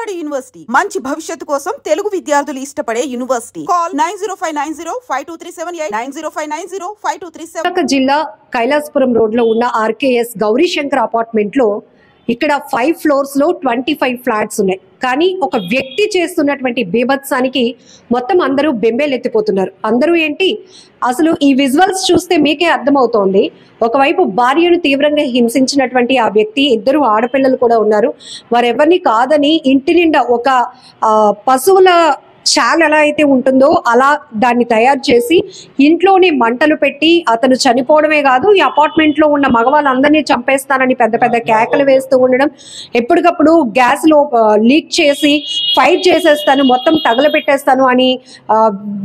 Vijayawada university మంచి భవిష్యత్తు కోసం తెలుగు విద్యార్థులు ఇష్టపడే యూనివర్సిటీ. కాల్ 9059052378 9059052378. జిల్లా కైలాసపురం రోడ్ లో ఉన్న ఆర్కేఎస్ గౌరీశంకర్ అపార్ట్మెంట్ లో ఇక్కడ 5 ఫ్లోర్స్ లో 25 ఫ్లాట్స్ ఉన్నాయి. కానీ ఒక వ్యక్తి చేస్తున్నటువంటి బీభత్సానికి మొత్తం అందరూ బెంబేలెత్తిపోతున్నారు. అందరూ ఏంటి అసలు ఈ విజువల్స్ చూస్తే మీకే అర్థమవుతోంది. ఒకవైపు భార్యను తీవ్రంగా హింసించినటువంటి ఆ వ్యక్తి, 2 ఆడపిల్లలు కూడా ఉన్నారు. వారెవరిని కాదని ఇంటి నిండా ఒక పశువుల చాల్ ఎలా అయితే ఉంటుందో అలా దాన్ని తయారు చేసి ఇంట్లోనే మంటలు పెట్టి అతను చనిపోవడమే కాదు, ఈ అపార్ట్మెంట్ లో ఉన్న మగవాళ్ళందరినీ చంపేస్తానని పెద్ద పెద్ద కేకలు వేస్తూ ఉండడం, ఎప్పటికప్పుడు గ్యాస్ లో లీక్ చేసి ఫైట్ చేసేస్తాను, మొత్తం తగలబెట్టేస్తాను అని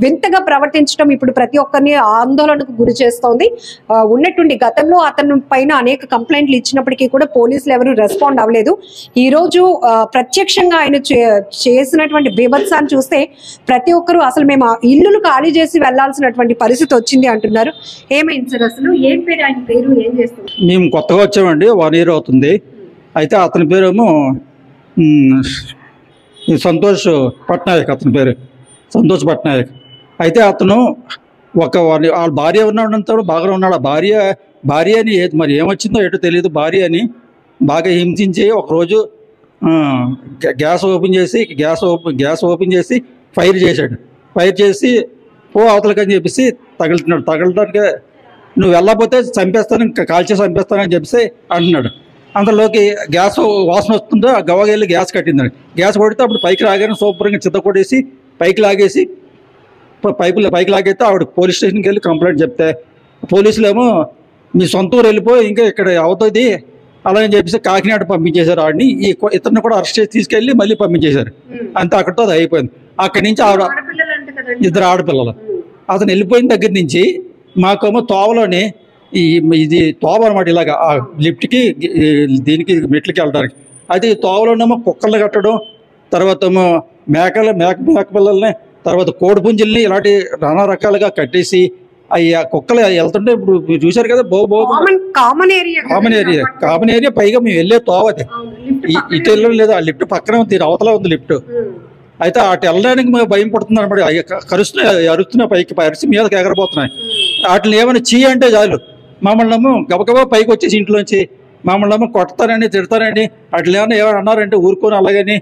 వింతగా ప్రవర్తించడం ఇప్పుడు ప్రతి ఒక్కరిని ఆందోళనకు గురి చేస్తోంది. ఉన్నట్టుండి గతంలో అతని పైన అనేక కంప్లైంట్లు ఇచ్చినప్పటికీ కూడా పోలీసులు ఎవరు రెస్పాండ్ అవ్వలేదు. ఈ రోజు ప్రత్యక్షంగా ఆయన చేసినటువంటి బీభత్సాన్ని చూస్తే ప్రతి ఒక్కరు అసలు మేము ఇల్లులు ఖాళీ చేసి వెళ్లాల్సినటువంటి పరిస్థితి వచ్చింది అంటున్నారు. ఏమైంది సార్, అసలు ఏం పేరు, ఆయన పేరు, ఏం చేస్తారు? మేము కొత్తగా వచ్చామండి, 1 year అవుతుంది. అయితే అతని పేరేమో సంతోష్ పట్నాయక్, అతని పేరు సంతోష్ పట్నాయక్. అయితే అతను వాళ్ళ భార్య ఉన్నాడంతా బాగానే ఉన్నాడు. ఆ భార్య అని మరి ఏమొచ్చిందో ఏటో తెలియదు, భార్య అని బాగా హింసించి ఒకరోజు గ్యాస్ ఓపెన్ చేసి ఫైర్ చేశాడు. ఫైర్ చేసి అవతలకని చెప్పేసి తగలటానికి నువ్వు వెళ్ళకపోతే చంపేస్తాను, కాల్చేసి చంపేస్తానని చెప్పేసి అంటున్నాడు. అందులోకి గ్యాస్ వాసన వస్తుందో ఆ గవ్వగెళ్ళి గ్యాస్ కట్టిందండి. గ్యాస్ కొడితే అప్పుడు పైకి రాగానే శుభ్రంగా చిత్త కొట్టేసి పైకి లాగేసి ఆవిడ పోలీస్ స్టేషన్కి వెళ్ళి కంప్లైంట్ చెప్తే పోలీసులు ఏమో మీ సొంత ఊరు వెళ్ళిపోయి ఇంకా ఇక్కడ అవుతుంది అలాగని చెప్పేసి కాకినాడ పంపించేశారు. ఆడిని ఇతన్ని కూడా అరెస్ట్ చేసి తీసుకెళ్ళి మళ్ళీ పంపించేశారు. అంతే, అక్కడితో అది అయిపోయింది. అక్కడి నుంచి ఆవిడ 2 ఆడపిల్లలు. అతను వెళ్ళిపోయిన దగ్గర నుంచి మాకేమో తోవలోని ఇది తోవ అనమాట, ఇలాగ ఆ లిఫ్ట్కి దీనికి మెట్లకి వెళ్ళడానికి. అయితే ఈ తోవలోనేమో కుక్కలు కట్టడం, తర్వాత ఏమో మేక పిల్లల్ని, తర్వాత కోడిపుంజుల్ని ఇలాంటి నానా రకాలుగా కట్టేసి ఆ కుక్కలు వెళ్తుంటే ఇప్పుడు మీరు చూశారు కదా, కామన్ ఏరియా. పైగా మేము వెళ్ళే తోవది ఇటు వెళ్ళడం లేదు, ఆ లిఫ్ట్ పక్కనే ఉంది, అవతల ఉంది లిఫ్ట్. అయితే అటు వెళ్ళడానికి మేము భయం పడుతుంది అనమాట. అరుస్తున్నాయి పైకి, అరిసి మీదకి ఎగరబోతున్నాయి. వాటిని ఏమైనా అంటే చాలు మమ్మల్ని గబగబా పైకి వచ్చేసి ఇంట్లోంచి మమ్మల్ని కొడతారని తిడతారని అట్లా ఏమైనా అన్నారంటే ఊరుకొని అలాగని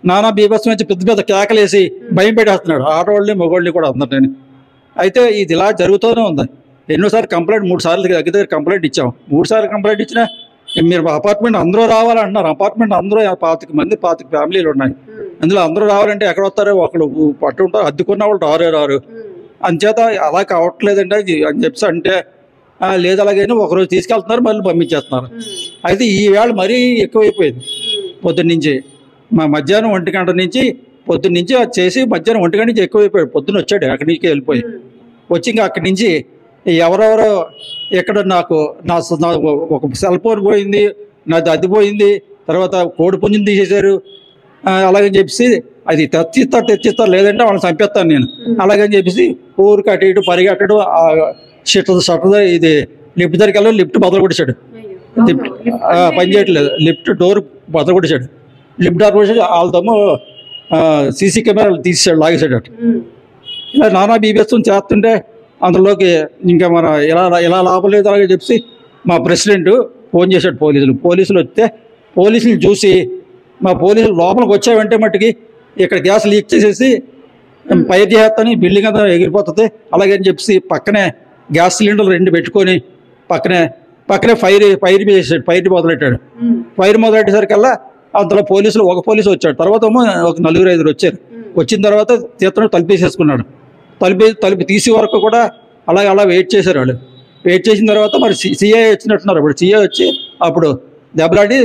నానా బీభత్సం వచ్చి పెద్ద కేకలేసి భయం పెట్టేస్తున్నాడు ఆడవాళ్ళని మగవాళ్ళని కూడా అందరిని. అయితే ఇది ఇలా జరుగుతూనే ఉంది. ఎన్నోసార్లు కంప్లైంట్ 3 సార్లు దగ్గర కంప్లైంట్ ఇచ్చాం. 3 సార్లు కంప్లైంట్ ఇచ్చినా మీరు అపార్ట్మెంట్ అందరూ రావాలంటున్నారు. అపార్ట్మెంట్ అందరూ 25 ఫ్యామిలీలు ఉన్నాయి. అందులో అందరూ రావాలంటే ఎక్కడ వస్తారో ఒకళ్ళు పట్టుంటారు, అద్దుకున్న వాళ్ళు రారు. అంచేత అలా కావట్లేదండి అని చెప్పి అంటే లేదు అలాగైనా ఒకరోజు తీసుకెళ్తున్నారు మళ్ళీ పంపించేస్తున్నారు. అయితే ఈ వేళ మరీ ఎక్కువైపోయింది. పొద్దున్నుంచి మధ్యాహ్నం 1 గంట నుంచి పొద్దున్నుంచి అది చేసి మధ్యాహ్నం 1 గంట నుంచి ఎక్కువైపోయాడు. పొద్దున్న వచ్చాడు అక్కడి నుంచి వెళ్ళిపోయి వచ్చి ఇంకా అక్కడి నుంచి ఎవరెవరో ఎక్కడ నాకు ఒక సెల్ ఫోన్ పోయింది, నాది అది పోయింది, తర్వాత కోడి పుంజుని తీసేశారు అలాగని చెప్పేసి అది తెచ్చిస్తారు లేదంటే వాళ్ళని చంపేస్తాను నేను అలాగని చెప్పేసి ఊరికి అటు ఇటు పరిగెట్టడు. షట్టర్ ఇది లిఫ్ట్ దగ్గరికి వెళ్ళి లిఫ్ట్ బదులు కొట్టేశాడు, పని చేయట్లేదు, లిఫ్ట్ డోర్ బదులు కొట్టేశాడు. లిఫ్ట్ డోర్ కొట్టేసి వాళ్ళతోమో సీసీ కెమెరాలు తీసేసాడు, లాగేసాడు. ఇలా నానా బీభత్సం చేస్తుంటే అందులోకి ఇంకా మన ఇలా లాభం లేదు అలాగే చెప్పి మా ప్రెసిడెంట్ ఫోన్ చేశాడు పోలీసులు వస్తే పోలీసులు చూసి మా పోలీసులు లోపలికి వచ్చావంటే మట్టుకి ఇక్కడ గ్యాస్ లీక్ చేసేసి ఫైర్ చేస్తాను, బిల్డింగ్ అంతా ఎగిరిపోతుంది అలాగని చెప్పి పక్కనే గ్యాస్ సిలిండర్లు 2 పెట్టుకొని పక్కనే ఫైర్ చేసాడు. ఫైర్ మొదలెట్టాడు. ఫైర్ మొదలెట్టేసరికల్లా అందులో ఒక పోలీసు వచ్చాడు. తర్వాత ఒక 4-5 వచ్చారు. వచ్చిన తర్వాత తీర్థం తలుపేసేసుకున్నాడు. తలుపు తీసే వరకు కూడా అలా వెయిట్ చేశారు. వాళ్ళు వెయిట్ చేసిన తర్వాత మరి సిఐ వచ్చినట్టున్నారు. అప్పుడు సిఐ వచ్చి అప్పుడు దెబ్బలాడి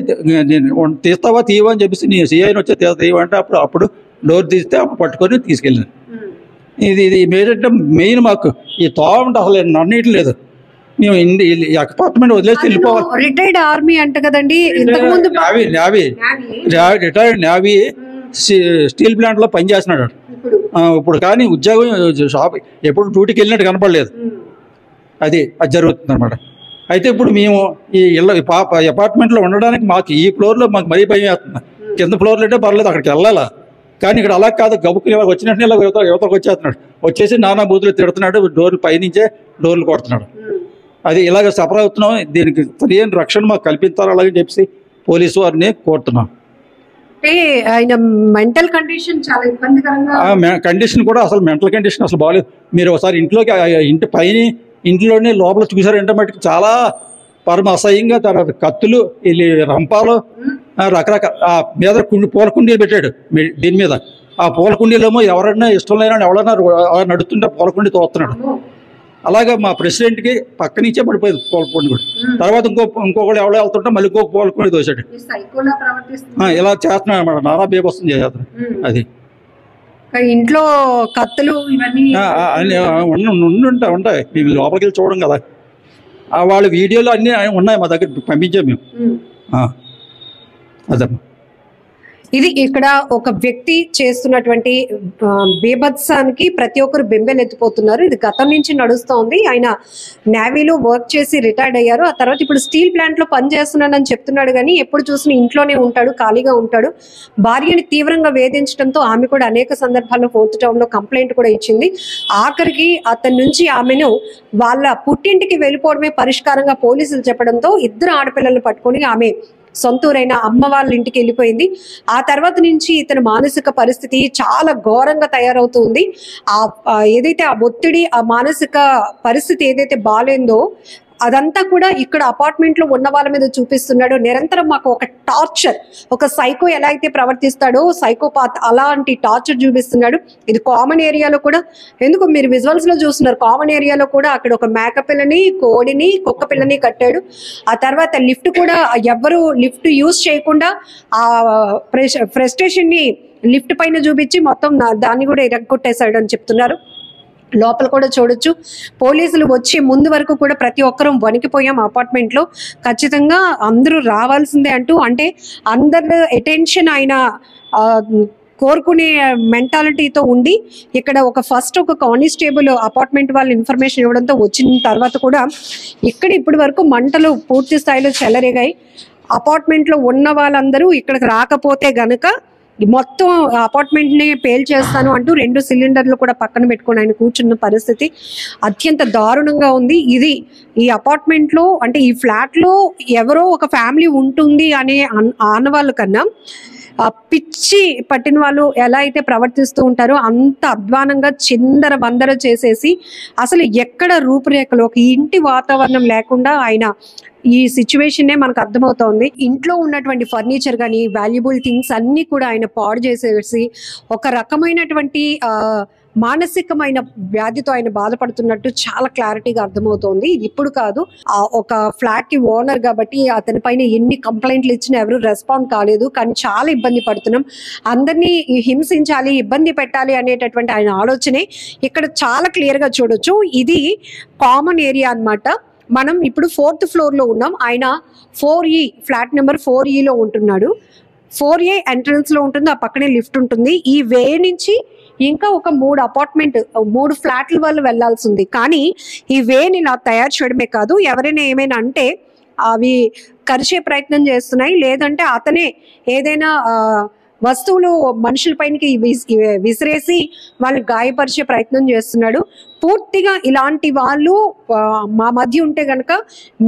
తీస్తావా తీవా అని చెప్పేసి నేను సిఐని వచ్చి తీవా అంటే అప్పుడు డోర్ తీస్తే అప్పుడు పట్టుకొని తీసుకెళ్ళాను. ఇది ఏంటంటే మెయిన్ మాకు ఈ తోవంటే అసలు నన్నీటి లేదు. మేము అపార్ట్మెంట్ వదిలేసి వెళ్ళిపోవాలి. రిటైర్డ్ ఆర్మీ అంట కదండి, రిటైర్డ్ నేవీ స్టీల్ ప్లాంట్ లో పనిచేస్తున్నాడు ఇప్పుడు. కానీ ఉద్యోగం షాప్ ఎప్పుడు డ్యూటీకి వెళ్ళినట్టు కనపడలేదు. అది జరుగుతుంది అనమాట. అయితే ఇప్పుడు మేము ఈ అపార్ట్మెంట్లో ఉండడానికి మాకు ఈ ఫ్లోర్లో మాకు మరీ భయం వేస్తుంది. కింద ఫ్లోర్లు అంటే పర్లేదు, అక్కడికి వెళ్ళాలా. కానీ ఇక్కడ అలా కాదు, గబుక్కుని ఇలా వచ్చినట్టు ఇలా యువతలకు వచ్చేస్తున్నాడు, వచ్చేసి నానా బూతులు తిడుతున్నాడు, డోర్లు పైనుంచే డోర్లు కొడుతున్నాడు. అది ఇలాగ సఫర్ అవుతున్నాం. దీనికి సరైన రక్షణ మాకు కల్పించాలి అలాగే చెప్పి పోలీసు వారిని కోరుతున్నాం. అంటే ఆయన మెంటల్ కండిషన్ చాలా ఇబ్బందికరంగా, కండిషన్ కూడా అసలు మెంటల్ కండిషన్ అసలు బాగాలేదు. మీరు ఒకసారి ఇంట్లోకి ఇంటి పైన ఇంట్లోనే లోపల చూసారంటే మటుకు చాలా పరమ అసహ్యంగా, తర్వాత కత్తులు, రంపాలు, రకరకాల మీద పూల కుండీలు పెట్టాడు దీని మీద. ఆ పూల కుండీలేమో ఎవరైనా ఇష్టం లేని ఎవరైనా నడుస్తుంటే పూల కుండీ తోస్తున్నాడు. అలాగే మా ప్రెసిడెంట్కి పక్క నుంచే పడిపోయింది పూల కుండీ కూడా. తర్వాత ఇంకొకళ్ళు ఎవరో వెళ్తుంటే మళ్ళీ ఇంకొక పూల కుండీ తోసాడు. ఇలా చేస్తున్నాడు అన్నమాట, నానా బేబస్తం చేస్తున్నాడు. అది ఇంట్లో కత్తులు ఇవన్నీ ఉంటాయి, మేము లోపలికి వెళ్ళి చూడం కదా. వాళ్ళ వీడియోలు అన్నీ ఉన్నాయి మా దగ్గర, పంపించాం మేము. అదమ్మా, ఇది ఇక్కడ ఒక వ్యక్తి చేస్తున్నటువంటి బేభత్సానికి ప్రతి ఒక్కరు బెంబెలెత్తిపోతున్నారు. ఇది గతం నుంచి నడుస్తోంది. ఆయన నేవీలో వర్క్ చేసి రిటైర్డ్ అయ్యారు. ఆ తర్వాత ఇప్పుడు స్టీల్ ప్లాంట్ లో పనిచేస్తున్నానని చెప్తున్నాడు, కానీ ఎప్పుడు చూసినా ఇంట్లోనే ఉంటాడు, ఖాళీగా ఉంటాడు. భార్యని తీవ్రంగా వేధించడంతో ఆమె కూడా అనేక సందర్భాల్లో 4th టౌన్ లో కంప్లైంట్ కూడా ఇచ్చింది. ఆఖరికి అతని నుంచి ఆమెను వాళ్ళ పుట్టింటికి వెళ్ళిపోవడమే పరిష్కారంగా పోలీసులు చెప్పడంతో 2 ఆడపిల్లలు పట్టుకొని ఆమె సొంతూరైన అమ్మ వాళ్ళ ఇంటికి వెళ్ళిపోయింది. ఆ తర్వాత నుంచి ఇతని మానసిక పరిస్థితి చాలా ఘోరంగా తయారవుతుంది. ఏదైతే ఆ ఒత్తిడి, ఆ మానసిక పరిస్థితి ఏదైతే బాలేందో అదంతా కూడా ఇక్కడ అపార్ట్మెంట్ లో ఉన్న వాళ్ళ మీద చూపిస్తున్నాడు. నిరంతరం మాకు ఒక టార్చర్, ఒక సైకో ఎలా అయితే ప్రవర్తిస్తాడో సైకోపాత్ అలాంటి టార్చర్ చూపిస్తున్నాడు. ఇది కామన్ ఏరియాలో కూడా, ఎందుకు మీరు విజువల్స్ లో చూస్తున్నారు, కామన్ ఏరియాలో కూడా అక్కడ ఒక మేక పిల్లని, కోడిని, కుక్క పిల్లని కట్టాడు. ఆ తర్వాత లిఫ్ట్ కూడా ఎవ్వరు లిఫ్ట్ యూజ్ చేయకుండా ఆ ఫ్రస్ట్రేషన్ ని లిఫ్ట్ పైన చూపించి మొత్తం దాన్ని కూడా ఇరగొట్టేశాడు అని చెప్తున్నారు. లోపల కూడా చూడొచ్చు, పోలీసులు వచ్చే ముందు వరకు కూడా ప్రతి ఒక్కరూ వణికిపోయాం అపార్ట్మెంట్ లో. ఖచ్చితంగా అందరూ రావాల్సిందే అంటూ, అంటే అందరు అటెన్షన్ ఆయన కోరుకునే మెంటాలిటీతో ఉండి ఇక్కడ ఫస్ట్ ఒక కానిస్టేబుల్ అపార్ట్మెంట్ వాళ్ళు ఇన్ఫర్మేషన్ ఇవ్వడంతో వచ్చిన తర్వాత కూడా ఇక్కడ ఇప్పటి వరకు మంటలు పూర్తి స్థాయిలో చెలరేగాయి. అపార్ట్మెంట్ లో ఉన్న వాళ్ళందరూ ఇక్కడికి రాకపోతే గనక మొత్తం అపార్ట్మెంట్ ని పేల్చేస్తాను అంటూ 2 సిలిండర్లు కూడా పక్కన పెట్టుకొని ఆయన కూర్చున్న పరిస్థితి అత్యంత దారుణంగా ఉంది. ఇది ఈ అపార్ట్మెంట్ లో, అంటే ఈ ఫ్లాట్ లో ఎవరో ఒక ఫ్యామిలీ ఉంటుంది అనే ఆనవాళ్ళ కన్నా పిచ్చి పట్టిన వాళ్ళు ఎలా అయితే ప్రవర్తిస్తూ ఉంటారో అంత అధ్వానంగా చిందర బందర చేసేసి అసలు ఎక్కడ రూపురేఖలు, ఒక ఇంటి వాతావరణం లేకుండా ఆయన ఈ సిచ్యువేషన్నే మనకు అర్థమవుతోంది. ఇంట్లో ఉన్నటువంటి ఫర్నిచర్ కానీ వాల్యుబుల్ థింగ్స్ అన్ని కూడా ఆయన పాడు చేసేసి ఒక రకమైనటువంటి మానసికమైన వ్యాధితో ఆయన బాధపడుతున్నట్టు చాలా క్లారిటీగా అర్థమవుతోంది. ఇప్పుడు కాదు, ఒక ఫ్లాట్ కి ఓనర్ కాబట్టి అతని పైన ఎన్ని కంప్లైంట్లు ఇచ్చినా ఎవరు రెస్పాండ్ కాలేదు. కానీ చాలా ఇబ్బంది పడుతున్నాం, అందరినీ హింసించాలి, ఇబ్బంది పెట్టాలి అనేటటువంటి ఆయన ఆలోచనే ఇక్కడ చాలా క్లియర్ గా చూడొచ్చు. ఇది కామన్ ఏరియా అన్నమాట. మనం ఇప్పుడు 4th ఫ్లోర్ లో ఉన్నాం, ఆయన 4E ఫ్లాట్ నెంబర్ 4E లో ఉంటున్నాడు. 4A ఎంట్రన్స్ లో ఉంటుంది, ఆ పక్కనే లిఫ్ట్ ఉంటుంది. ఈ వే నుంచి ఇంకా ఒక 3 ఫ్లాట్ల వాళ్ళు వెళ్లాల్సి ఉంది. కానీ ఈ వేని ఇలా తయారు చేయడమే కాదు, ఎవరైనా ఏమైనా అంటే అవి కరిచే ప్రయత్నం చేస్తున్నాయి, లేదంటే అతనే ఏదైనా వస్తువులు మనుషులపైనకి విసిరేసి వాళ్ళు గాయపరిచే ప్రయత్నం చేస్తున్నాడు. పూర్తిగా ఇలాంటి వాళ్ళు మా మధ్య ఉంటే గనక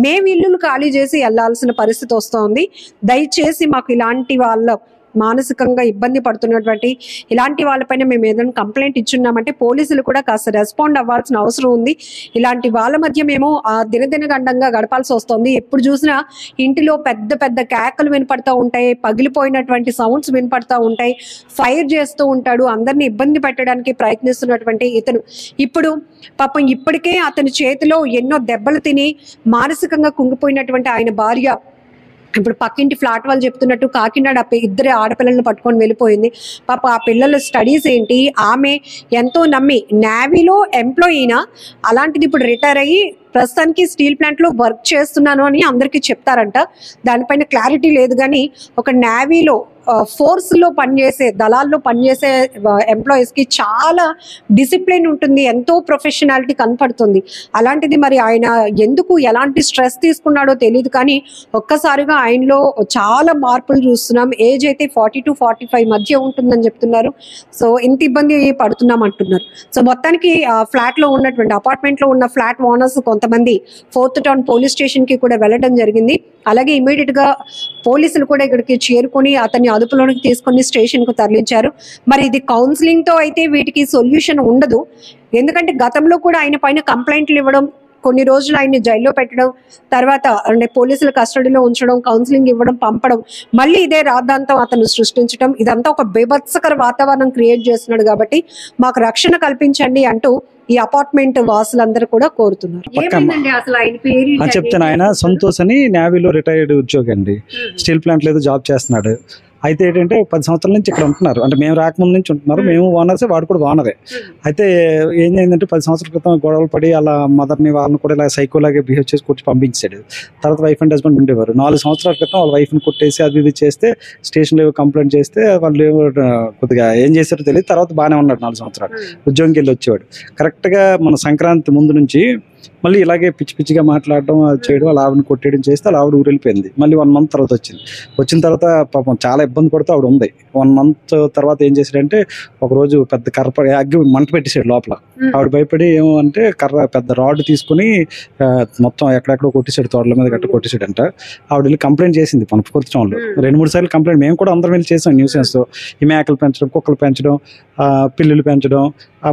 మేము ఇల్లులు ఖాళీ చేసి వెళ్లాల్సిన పరిస్థితి వస్తోంది. దయచేసి మాకు ఇలాంటి వాళ్ళ మానసికంగా ఇబ్బంది పడుతున్నటువంటి ఇలాంటి వాళ్ళపైన మేము ఏదైనా కంప్లైంట్ ఇచ్చున్నామంటే పోలీసులు కూడా కాస్త రెస్పాండ్ అవ్వాల్సిన అవసరం ఉంది. ఇలాంటి వాళ్ళ మధ్య మేము దినదినగండంగా గడపాల్సి వస్తుంది. ఎప్పుడు చూసినా ఇంటిలో పెద్ద పెద్ద కేకలు వినపడతా ఉంటాయి, పగిలిపోయినటువంటి సౌండ్స్ వినపడతా ఉంటాయి, ఫైర్ చేస్తూ ఉంటాడు, అందరినీ ఇబ్బంది పెట్టడానికి ప్రయత్నిస్తున్నటువంటి ఇతను ఇప్పుడు పాపం ఇప్పటికే అతని చేతిలో ఎన్నో దెబ్బలు తిని మానసికంగా కుంగిపోయినటువంటి ఆయన భార్య ఇప్పుడు పక్కింటి ఫ్లాట్ వాళ్ళు చెప్తున్నట్టు కాకినాడ 2 ఆడపిల్లలను పట్టుకొని వెళ్ళిపోయింది. పాప ఆ పిల్లల స్టడీస్ ఏంటి, ఆమె ఎంతో నమ్మి నేవీలో ఎంప్లాయీనా, అలాంటిది ఇప్పుడు రిటైర్ అయ్యి ప్రస్తుతానికి స్టీల్ ప్లాంట్ లో వర్క్ చేస్తున్నాను అని అందరికీ చెప్తారంట. దానిపైన క్లారిటీ లేదు, కానీ ఒక నేవీలో ఫోర్స్ లో పనిచేసే దళాల్లో పనిచేసే ఎంప్లాయీస్ కి చాలా డిసిప్లిన్ ఉంటుంది, ఎంతో ప్రొఫెషనాలిటీ కనపడుతుంది. అలాంటిది మరి ఆయన ఎందుకు ఎలాంటి స్ట్రెస్ తీసుకున్నాడో తెలియదు, కానీ ఒక్కసారిగా ఆయనలో చాలా మార్పులు చూస్తున్నాం. ఏజ్ అయితే 40 to 45 మధ్య ఉంటుందని చెప్తున్నారు. సో ఇంత ఇబ్బంది పడుతున్నాం అంటున్నారు. సో మొత్తానికి ఫ్లాట్ లో ఉన్నటువంటి అపార్ట్మెంట్ లో ఉన్న ఫ్లాట్ ఓనర్స్ కొంతమంది 4th టౌన్ పోలీస్ స్టేషన్ కి కూడా వెళ్ళడం జరిగింది. అలాగే ఇమీడియట్ గా పోలీసులు కూడా ఇక్కడికి చేరుకొని అతన్ని అదుపులోనికి తీసుకొని స్టేషన్ కు తరలించారు. మరి ఇది కౌన్సిలింగ్ తో అయితే వీటికి సొల్యూషన్ ఉండదు, ఎందుకంటే గతంలో కూడా ఆయన పైన కంప్లైంట్లు ఇవ్వడం, కొన్ని రోజులు ఆయన్ని జైల్లో పెట్టడం, తర్వాత అంటే పోలీసుల కస్టడీలో ఉంచడం, కౌన్సిలింగ్ ఇవ్వడం, పంపడం, మళ్ళీ ఇదే రాద్ధాంతం అతను సృష్టించడం, ఇదంతా ఒక బీభత్సకర వాతావరణం క్రియేట్ చేస్తున్నాడు. కాబట్టి మాకు రక్షణ కల్పించండి అంటూ ఈ అపార్ట్మెంట్ వాసులందరూ కూడా కోరుతున్నారు. ఏమైందండి అసలు ఆయన పేరు? చెప్తాను. ఆయన సంతోష్ అని నేవీలో రిటైర్డ్ ఉద్యోగి అండి. స్టీల్ ప్లాంట్ లో జాబ్ చేస్తున్నాడు. అయితే ఏంటంటే 10 సంవత్సరాల నుంచి ఇక్కడ ఉంటున్నారు, అంటే మేము రాకముందు నుంచి ఉంటున్నారు. మేము ఓనర్సే, వాడు కూడా ఓనరే. అయితే ఏం చేయిందంటే 10 సంవత్సరాల క్రితం గొడవలు పడి అలా మదర్ని వాళ్ళని కూడా ఇలా సైకోలాగా బిహేవ్ చేసి కొట్టి పంపించాడు. తర్వాత వైఫ్ అండ్ హస్బెండ్ ఉండేవారు. 4 సంవత్సరాల క్రితం వాళ్ళ వైఫ్ని కొట్టేసి అది ఇది చేస్తే స్టేషన్లో కంప్లైంట్ చేస్తే వాళ్ళు కొద్దిగా ఏం చేశారో తెలియదు. తర్వాత బాగానే ఉన్నాడు, 4 సంవత్సరాలు ఉద్యోగంకి వెళ్ళి వచ్చేవాడు. కరెక్ట్గా మన సంక్రాంతి ముందు నుంచి మళ్ళీ ఇలాగే పిచ్చి పిచ్చిగా మాట్లాడడం, అది చేయడం, అలా ఆవిడని కొట్టేయడం చేస్తే అలా ఆవిడ ఊరు వెళ్ళిపోయింది. మళ్ళీ 1 month తర్వాత వచ్చిన తర్వాత పాపం చాలా ఇబ్బంది పడుతూ ఆవిడ ఉంది. 1 month తర్వాత ఏం చేశాడంటే ఒకరోజు పెద్ద కర్ర అగ్గి మంట పెట్టేసాడు లోపల. ఆవిడ భయపడి ఏమో అంటే పెద్ద రాడ్ తీసుకుని మొత్తం ఎక్కడెక్కడో కొట్టేసాడు, తోటల మీద గట్ట కొట్టేసాడంట. ఆవిడ వెళ్ళి కంప్లైంట్ చేసింది పనపకొత్తటంలో. 2-3 సార్లు కంప్లైంట్ మేము కూడా అందరం వెళ్ళి చేసాం న్యూసెన్స్. ఈ మేకలు పెంచడం, కుక్కలు పెంచడం, పిల్లులు పెంచడం,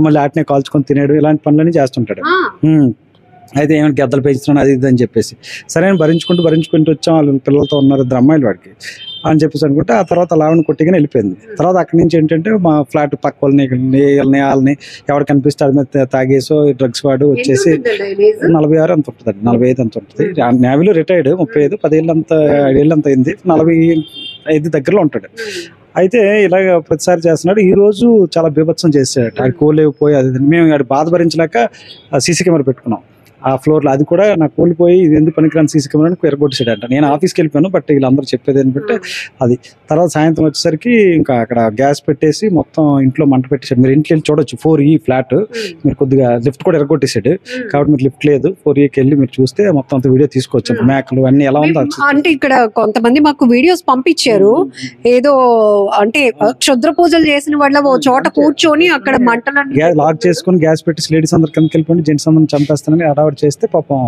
మళ్ళీ ఆటనే కాల్చుకొని తినేయడం, ఇలాంటి పనులన్నీ చేస్తుంటాడు. అయితే ఏమైనా గద్దలు పెంచుతున్నాను అది ఇది అని చెప్పేసి సరే భరించుకుంటూ వచ్చాం. వాళ్ళు పిల్లలతో ఉన్నారు, 2 అమ్మాయిలు వాడికి అని చెప్పేసి అనుకుంటే ఆ తర్వాత లావణ్ని కొట్టిగానే వెళ్ళిపోయింది. తర్వాత అక్కడి నుంచి ఏంటంటే మా ఫ్లాట్ పక్క వాళ్ళని ఎవరు కనిపిస్తే అది మీద తాగేసో డ్రగ్స్ వాడు వచ్చేసి 46 అంత ఉంటుంది, 45 అంత ఉంటుంది. నేవీలో రిటైర్డ్, 35, 10 ఏళ్ళు అంత అయింది, 45 దగ్గరలో ఉంటాడు. అయితే ఇలాగ ప్రతిసారి చేస్తున్నాడు. ఈ రోజు చాలా బీభత్సం చేశాడు. ఆడి కోలేకపోయి అది మేము ఆడి బాధ భరించలేక సీసీ కెమెరా పెట్టుకున్నాం ఆ ఫ్లోర్లో. అది కూడా నాకు కోల్పోయి ఇది ఎందుకు పనికిరాని సీసీ కెమెరాని ఎరగొట్టేసాడంట. నేను ఆఫీస్కి వెళ్ళిపోయాను, బట్ వీళ్ళందరూ చెప్పేది ఏంటంటే అది. తర్వాత సాయంత్రం వచ్చేసరికి ఇంకా అక్కడ గ్యాస్ పెట్టేసి మొత్తం ఇంట్లో మంట పెట్టేశాడు. మీరు ఇంట్లో వెళ్ళి చూడొచ్చు, 4E ఫ్లాట్. మీరు కొద్దిగా లిఫ్ట్ కూడా ఎరగొట్టేసాడు కాబట్టి మీరు లిఫ్ట్ లేదు, 4Eకి వెళ్ళి మీరు చూస్తే మొత్తం అంత వీడియో తీసుకోవచ్చు. మేకలు అన్ని ఎలా ఉందో అంటే ఇక్కడ కొంతమంది మాకు వీడియోస్ పంపించారు. ఏదో అంటే క్షుద్ర పూజలు చేసిన వాళ్ళ ఓ చోట కూర్చొని అక్కడ మంటలు లాక్ చేసుకుని గ్యాస్ పెట్టేసి లేడీస్ అందరు కిందకి వెళ్ళిపోయి జెంట్స్ అందరిని చంపేస్తానని అడావిడి చేస్తే పాపం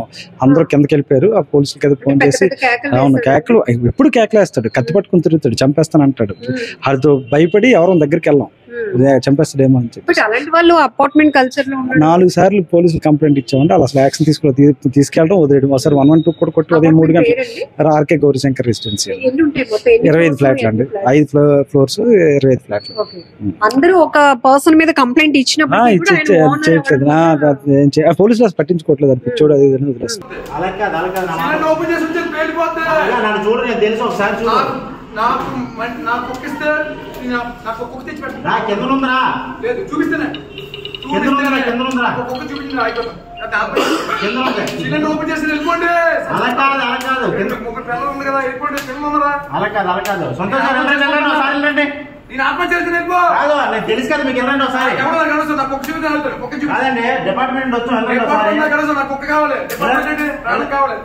అందరూ కిందకి వెళ్ళిపోయారు. ఆ పోలీసులకి అయితే ఫోన్ చేసి అవును కేకలు, ఎప్పుడు కేకలేస్తాడు, కత్తి పట్టుకుని తిరుగుతాడు, చంపేస్తాను అంటాడు. వాడితో భయపడి ఎవరో దగ్గరికి వెళ్ళాం, చంపేస్తాడేమో అని చెప్పి. 4 సార్లు పోలీసులు కంప్లైంట్ ఇచ్చామంటే వాళ్ళు అసలు యాక్షన్ తీసుకెళ్ళడం వదిలేయడం. ఒకసారి 112 కూడా కొట్టి ఉదయం 3 గంటలు. ఆర్కే గౌరీశంకర్ రెసిడెన్సీ 25 ఫ్లాట్లు అండి, 5 floors 25 ఫ్లాట్లు. అందరూ ఒక పర్సన్ మీద కంప్లైంట్ ఇచ్చినప్పుడు చేయట్లేదు, పోలీసులు పట్టించుకోవట్లేదు. అది పిచ్చోడు అది వదిలేస్తారు. తెలుసు కదా మీకు,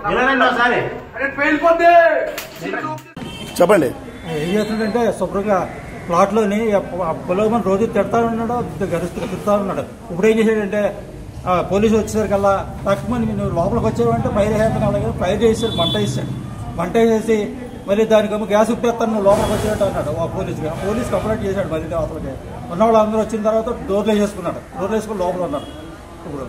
వెళ్ళండి ఒకసారి. డిపార్ట్మెంట్ చెప్పండి. ఏం చేస్తుందంటే శుభ్రంగా ప్లాట్లోని పొలం రోజు తిడతా ఉన్నాడు, తిడతా ఉన్నాడు. ఇప్పుడు ఏం చేశాడంటే పోలీసులు వచ్చేసరికల్లా తక్కువ నువ్వు లోపలికి వచ్చావంటే ఫైర్ వేస్తాను, అలాగే ఫైర్ చేసాడు, మంట వేసేసి మళ్ళీ దానికేమో గ్యాస్ ఉప్పేస్తాను నువ్వు లోపలికి వచ్చేటట్టు అన్నాడు పోలీస్ కంప్లైంట్ చేశాడు. మళ్ళీ అవతలకి ఉన్న వాళ్ళు అందరూ వచ్చిన తర్వాత డోర్లు వేసుకున్నాడు, డోర్లు వేసుకుని లోపల ఉన్నాడు ఇప్పుడు.